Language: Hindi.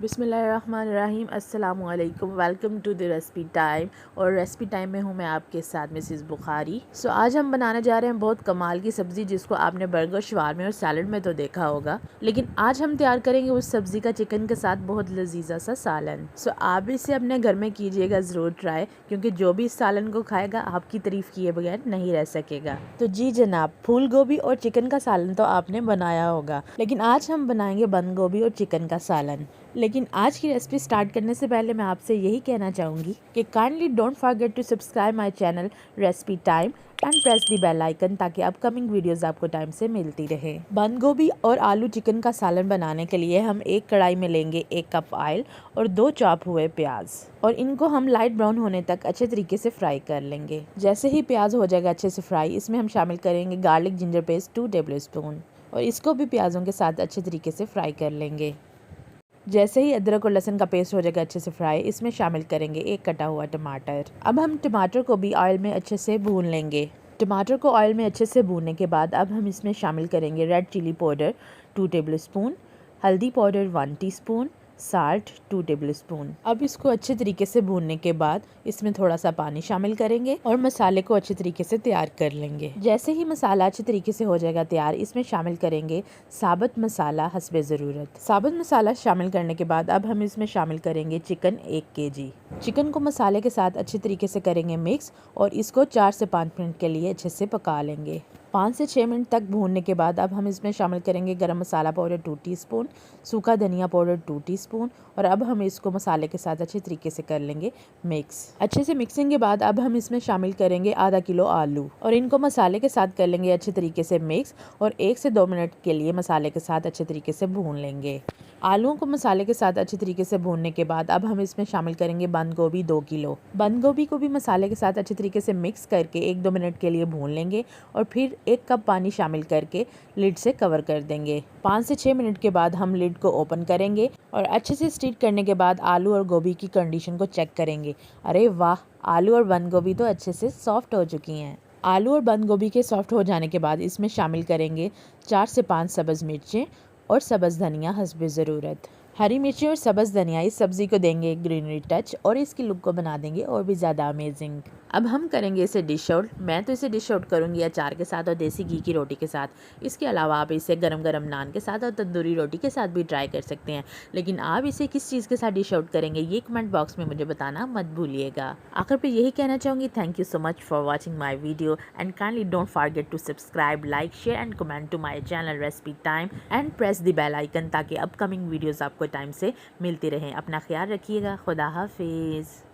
बिस्मिल्लाहिर्रहमानिर्रहीम अस्सलामु अलैकुम। Welcome to the recipe time. और रेसिपी टाइम में हूँ मैं आपके साथ मिसेस बुखारी। आज हम बनाने जा रहे हैं बहुत कमाल की सब्ज़ी, जिसको आपने बर्गर, शवारमे और सैलड में तो देखा होगा, लेकिन आज हम तैयार करेंगे उस सब्ज़ी का चिकन के साथ बहुत लजीजा सा सालन। आप इसे अपने घर में कीजिएगा ज़रूर ट्राई, क्योंकि जो भी इस सालन को खाएगा आपकी तारीफ़ किए बगैर नहीं रह सकेगा। तो जी जनाब, फूल गोभी और चिकन का सालन तो आपने बनाया होगा, लेकिन आज हम बनाएंगे बंद गोभी और चिकन का सालन। लेकिन आज की रेसिपी स्टार्ट करने से पहले मैं आपसे यही कहना चाहूँगी कि kindly don't forget to subscribe my channel recipe time and press the bell icon, ताकि अपकमिंग वीडियोस आपको टाइम से मिलती रहे। बंद गोभी और आलू चिकन का सालन बनाने के लिए हम एक कढ़ाई में लेंगे 1 कप ऑयल और 2 चॉप हुए प्याज, और इनको हम लाइट ब्राउन होने तक अच्छे तरीके से फ्राई कर लेंगे। जैसे ही प्याज हो जाएगा अच्छे से फ्राई, इसमें हम शामिल करेंगे garlic ginger paste 2 table spoon, और इसको भी प्याज़ों के साथ अच्छे तरीके से फ्राई कर लेंगे। जैसे ही अदरक और लहसुन का पेस्ट हो जाएगा अच्छे से फ्राई, इसमें शामिल करेंगे 1 कटा हुआ टमाटर। अब हम टमाटर को भी ऑयल में अच्छे से भून लेंगे। टमाटर को ऑयल में अच्छे से भूनने के बाद अब हम इसमें शामिल करेंगे red chili powder 2 tablespoon, हल्दी powder 1 teaspoon, salt 2 tablespoon. अब इसको अच्छे तरीके से भूनने के बाद इसमें थोड़ा सा पानी शामिल करेंगे और मसाले को अच्छे तरीके से तैयार कर लेंगे। जैसे ही मसाला अच्छे तरीके से हो जाएगा तैयार, इसमें शामिल करेंगे साबुत मसाला हस्बे ज़रूरत। साबुत मसाला शामिल करने के बाद अब हम इसमें शामिल करेंगे चिकन 1 केजी। चिकन को मसाले के साथ अच्छे तरीके से करेंगे मिक्स, और इसको 4 से 5 मिनट के लिए अच्छे से पका लेंगे। 5 से 6 मिनट तक भूनने के बाद अब हम इसमें शामिल करेंगे गरम मसाला पाउडर 2 टीस्पून, सूखा धनिया पाउडर 2 टीस्पून, और अब हम इसको मसाले के साथ अच्छे तरीके से कर लेंगे मिक्स। अच्छे से मिक्सिंग के बाद अब हम इसमें शामिल करेंगे आधा किलो आलू, और इनको मसाले के साथ कर लेंगे अच्छे तरीके से मिक्स, और 1 से 2 मिनट के लिए मसाले के साथ अच्छे तरीके से भून लेंगे। आलूओं को मसाले के साथ अच्छे तरीके से भूनने के बाद अब हम इसमें शामिल करेंगे बंद गोभी 2 किलो। बंद गोभी को भी मसाले के साथ अच्छे तरीके से मिक्स करके 1-2 मिनट के लिए भून लेंगे, और फिर 1 कप पानी शामिल करके लिड से कवर कर देंगे। 5 से 6 मिनट के बाद हम लिड को ओपन करेंगे, और अच्छे से स्टीर करने के बाद आलू और गोभी की कंडीशन को चेक करेंगे। अरे वाह, आलू और बंद गोभी तो अच्छे से सॉफ्ट हो चुकी हैं। आलू और बंद गोभी के सॉफ्ट हो जाने के बाद इसमें शामिल करेंगे 4 से 5 सब्ज़ मिर्चें और सब्ज़ धनिया हस्बे ज़रूरत। हरी मिर्ची और सब्ज़ धनिया इस सब्ज़ी को देंगे एक ग्रीनरी टच, और इसकी लुक को बना देंगे और भी ज़्यादा अमेजिंग। अब हम करेंगे इसे डिश आउट। मैं तो इसे डिश आउट करूँगी अचार के साथ और देसी घी की रोटी के साथ। इसके अलावा आप इसे गरम गरम नान के साथ और तंदूरी रोटी के साथ भी ट्राई कर सकते हैं, लेकिन आप इसे किस चीज़ के साथ डिश आउट करेंगे ये कमेंट बॉक्स में मुझे बताना मत भूलिएगा। आखिर पे यही कहना चाहूँगी, thank you so much for watching my video, and kindly don't forget to subscribe, like, share and comment to my channel recipe time, and press the bell icon, ताकि अपकमिंग वीडियोज़ आपको टाइम से मिलती रहें। अपना ख्याल रखिएगा। खुदा हाफिज़।